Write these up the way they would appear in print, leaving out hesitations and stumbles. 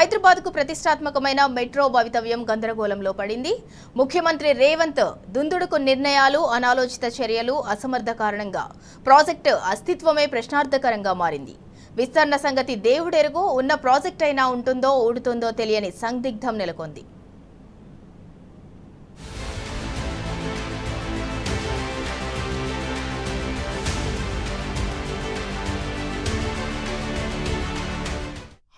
హైదరాబాద్కు ప్రతిష్టాత్మకమైన మెట్రో భవితవ్యం గందరగోళంలో పడింది. ముఖ్యమంత్రి రేవంత్ దుందుడుకు నిర్ణయాలు, అనాలోచిత చర్యలు, అసమర్థ కారణంగా ప్రాజెక్టు అస్తిత్వమే ప్రశ్నార్థకరంగా మారింది. విస్తరణ సంగతి దేవుడెరుగు, ఉన్న ప్రాజెక్ట్ అయినా ఉంటుందో ఊడుతుందో తెలియని సందిగ్ధం నెలకొంది.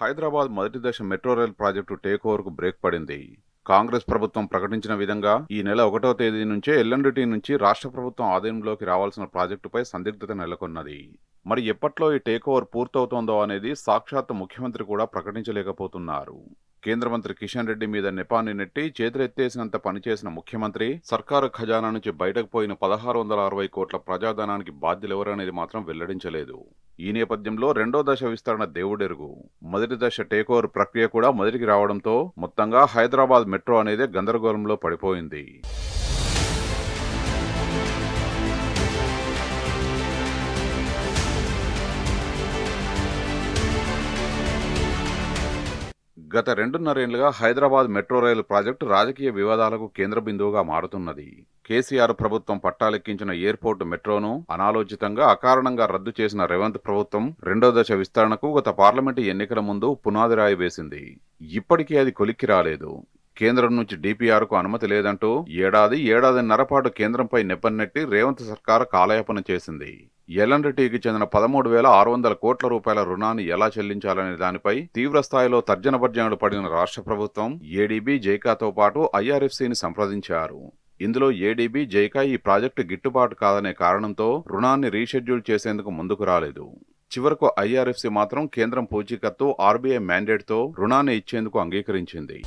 హైదరాబాద్ మొదటి దశ metro rail project take over కు బ్రేక్ పడింది. కాంగ్రెస్ ప్రభుత్వం ప్రకటించిన విధంగా ఈ నెల 1వ తేదీ నుంచే ఎల్ఎండ్టీ నుంచి రాష్ట్ర ప్రభుత్వం ఆధీనంలోకి రావాల్సిన ప్రాజెక్టుపై సందిగ్ధత నెలకొన్నది. మరి ఎప్పట్లో ఈ టేక్ ఓవర్ పూర్తవుతోందో అనేది సాక్షాత్ ముఖ్యమంత్రి కూడా ప్రకటించలేకపోతున్నారు. కేంద్ర మంత్రి కిషన్ రెడ్డి మీద నెపాన్ని నెట్టి చేతులెత్తేసినంత పనిచేసిన ముఖ్యమంత్రి సర్కారు ఖజానా నుంచి బయటకు పోయిన 1660 కోట్ల ప్రజాధనానికి బాధ్యులెవరనేది మాత్రం వెల్లడించలేదు. ఈ నేపథ్యంలో రెండో దశ విస్తరణ దేవుడెరుగు. మొదటి దశ టేక్ ఓవర్ ప్రక్రియ కూడా మొదటికి రావడంతో మొత్తంగా హైదరాబాద్ మెట్రో అనేది గందరగోళంలో పడిపోయింది. గత 2.5 ఏళ్లుగా హైదరాబాద్ మెట్రో రైలు ప్రాజెక్టు రాజకీయ వివాదాలకు కేంద్ర బిందువుగా మారుతున్నది. కేసీఆర్ ప్రభుత్వం పట్టాలెక్కించిన ఎయిర్పోర్టు మెట్రోను అనాలోచితంగా అకారణంగా రద్దు చేసిన రేవంత్ ప్రభుత్వం రెండో దశ విస్తరణకు గత పార్లమెంటు ఎన్నికల ముందు పునాదిరాయి వేసింది. ఇప్పటికీ అది కొలిక్కి రాలేదు. కేంద్రం నుంచి డిపిఆర్ కు అనుమతి లేదంటూ ఏడాదిన్నర పాటు కేంద్రంపై నెప్పన్నెట్టి రేవంత్ సర్కార్ కాలయాపన చేసింది. ఎల్ఎండ్టీకి చెందిన 13,600 కోట్ల రూపాయల రుణాన్ని ఎలా చెల్లించాలనే దానిపై తీవ్ర స్థాయిలో తర్జనభర్జనలు పడిన రాష్ట్ర ప్రభుత్వం ఏడీబీ, జైకాతో పాటు ఐఆర్ఎఫ్సిని సంప్రదించారు. ఇందులో ఏడీబీ, జైకా ఈ ప్రాజెక్టు గిట్టుబాటు కాదనే కారణంతో రుణాన్ని రీషెడ్యూల్ చేసేందుకు ముందుకు రాలేదు. చివరకు ఐఆర్ఎఫ్సి మాత్రం కేంద్రం పూచీకత్తు, ఆర్బీఐ మ్యాండేట్తో రుణాన్ని ఇచ్చేందుకు అంగీకరించింది.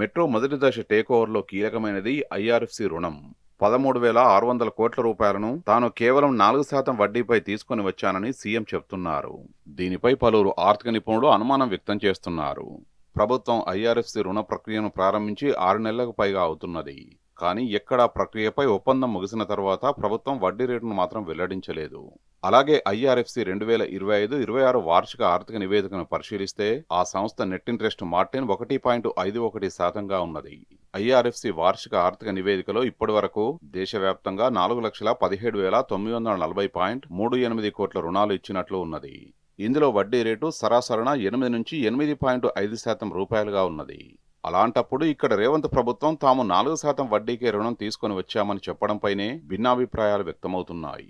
మెట్రో మొదటి దశ టేక్ ఓవర్లో కీలకమైనది ఐఆర్ఎఫ్సి రుణం. 13,600 కోట్ల రూపాయలను తాను కేవలం 4% వడ్డీపై తీసుకుని వచ్చానని సీఎం చెప్తున్నారు. దీనిపై పలువురు ఆర్థిక నిపుణులు అనుమానం వ్యక్తం చేస్తున్నారు. ప్రభుత్వం ఐఆర్ఎఫ్సి రుణ ప్రక్రియను ప్రారంభించి 6 నెలలకు పైగా అవుతున్నది. కానీ ఎక్కడా ప్రక్రియపై ఒప్పందం ముగిసిన తర్వాత ప్రభుత్వం వడ్డీ రేటును మాత్రం వెల్లడించలేదు. అలాగే ఐఆర్ఎఫ్సి 2025-26 వార్షిక ఆర్థిక నివేదికను పరిశీలిస్తే ఆ సంస్థ నెట్ ఇంట్రెస్ట్ మార్జిన్ 1.51% ఉన్నది. ఐఆర్ఎఫ్సి వార్షిక ఆర్థిక నివేదికలో ఇప్పటి వరకు దేశవ్యాప్తంగా 4,17,740.38 కోట్ల రుణాలు ఇచ్చినట్లు ఉన్నది. ఇందులో వడ్డీ రేటు సరాసరిన 8 నుంచి 8.5% రూపాయలుగా ఉన్నది. అలాంటప్పుడు ఇక్కడ రేవంత్ ప్రభుత్వం తాము 4% వడ్డీకే రుణం తీసుకుని వచ్చామని చెప్పడంపైనే భిన్నాభిప్రాయాలు వ్యక్తమవుతున్నాయి.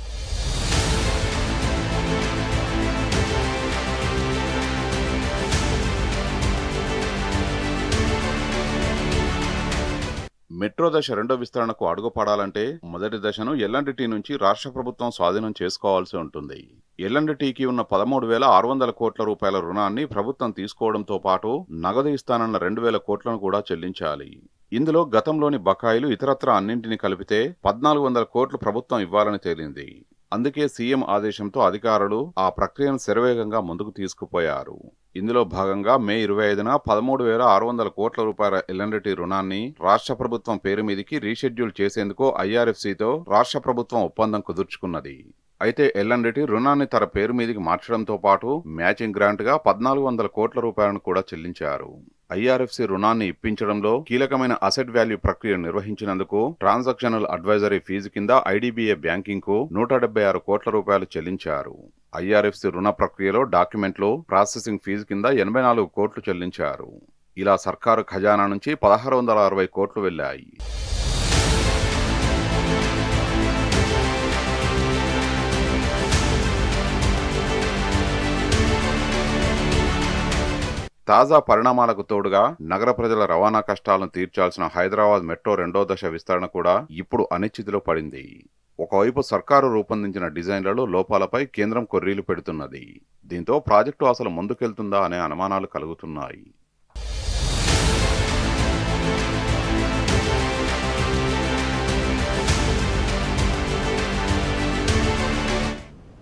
మెట్రో దశ రెండో విస్తరణకు అడుగుపడాలంటే మొదటి దశను ఎల్ఎండ్టీ నుంచి రాష్ట్ర ప్రభుత్వం స్వాధీనం చేసుకోవాల్సి ఉంటుంది. ఎల్ఎండ్టీకి ఉన్న 13,600 కోట్ల రూపాయల రుణాన్ని ప్రభుత్వం తీసుకోవడంతో పాటు నగదు ఇస్తానన్న 2,000 కోట్లను కూడా చెల్లించాలి. ఇందులో గతంలోని బకాయిలు ఇతరత్రా అన్నింటినీ కలిపితే 1,400 కోట్లు ప్రభుత్వం ఇవ్వాలని తేలింది. అందుకే సీఎం ఆదేశంతో అధికారులు ఆ ప్రక్రియను శరవేగంగా ముందుకు తీసుకుపోయారు. ఇందులో భాగంగా మే 25న 13,600 కోట్ల రూపాయల ఎల్ఎండ్టీ రుణాన్ని రాష్ట్ర ప్రభుత్వం పేరు మీదికి రీషెడ్యూల్ చేసేందుకు ఐఆర్ఎఫ్సితో రాష్ట్ర ప్రభుత్వం ఒప్పందం కుదుర్చుకున్నది. అయితే ఎల్ఎండ్టీ రుణాన్ని తన పేరు మీదికి మార్చడంతో పాటు మ్యాచింగ్ గ్రాంట్ గా 1,400 కోట్ల రూపాయలను కూడా చెల్లించారు. ఐఆర్ఎఫ్సి రుణాన్ని ఇప్పించడంలో కీలకమైన అసెట్ వాల్యూ ప్రక్రియ నిర్వహించినందుకు ట్రాన్సాక్షనల్ అడ్వైజరీ ఫీజు కింద ఐడీబీఐ బ్యాంకింగ్ కు 176 కోట్ల రూపాయలు చెల్లించారు. ఐఆర్ఎఫ్సి రుణ ప్రక్రియలో డాక్యుమెంట్లు, ప్రాసెసింగ్ ఫీజు కింద 84 కోట్లు చెల్లించారు. ఇలా సర్కారు ఖజానా నుంచి 1,660 కోట్లు వెళ్లాయి. తాజా పరిణామాలకు తోడుగా నగర ప్రజల రవాణా కష్టాలను తీర్చాల్సిన హైదరాబాద్ మెట్రో రెండో దశ విస్తరణ కూడా ఇప్పుడు అనిశ్చితిలో పడింది. ఒకవైపు సర్కారు రూపొందించిన డిజైన్లలో లోపాలపై కేంద్రం కొర్రీలు పెడుతున్నది. దీంతో ప్రాజెక్టు అసలు ముందుకెళ్తుందా అనే అనుమానాలు కలుగుతున్నాయి.